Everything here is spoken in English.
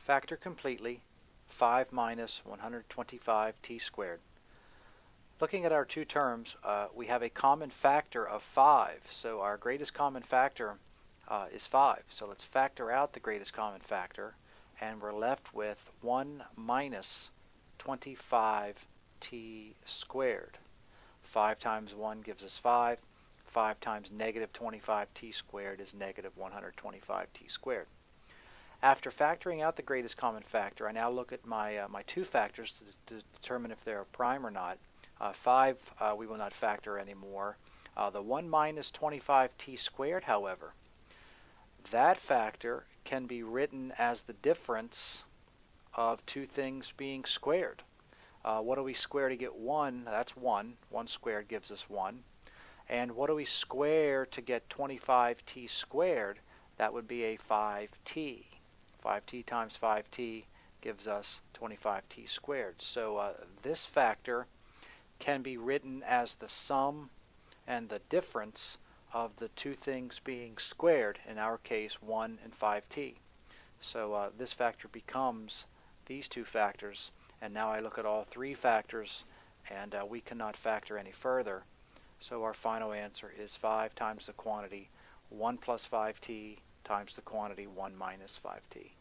Factor completely 5 minus 125t squared. Looking at our two terms, we have a common factor of 5. So our greatest common factor is 5. So let's factor out the greatest common factor, and we're left with 1 minus 25t squared. 5 times 1 gives us 5. 5 times negative 25t squared is negative 125t squared. After factoring out the greatest common factor, I now look at my two factors to determine if they're a prime or not. 5 we will not factor anymore. The 1 minus 25t squared, however, that factor can be written as the difference of two things being squared. What do we square to get 1? That's 1. 1 squared gives us 1. And what do we square to get 25t squared? That would be a 5t. 5t times 5t gives us 25t squared. So this factor can be written as the sum and the difference of the two things being squared, in our case 1 and 5t. So this factor becomes these two factors, and now I look at all three factors, and we cannot factor any further. So our final answer is 5 times the quantity 1 plus 5t times the quantity 1 minus 5t.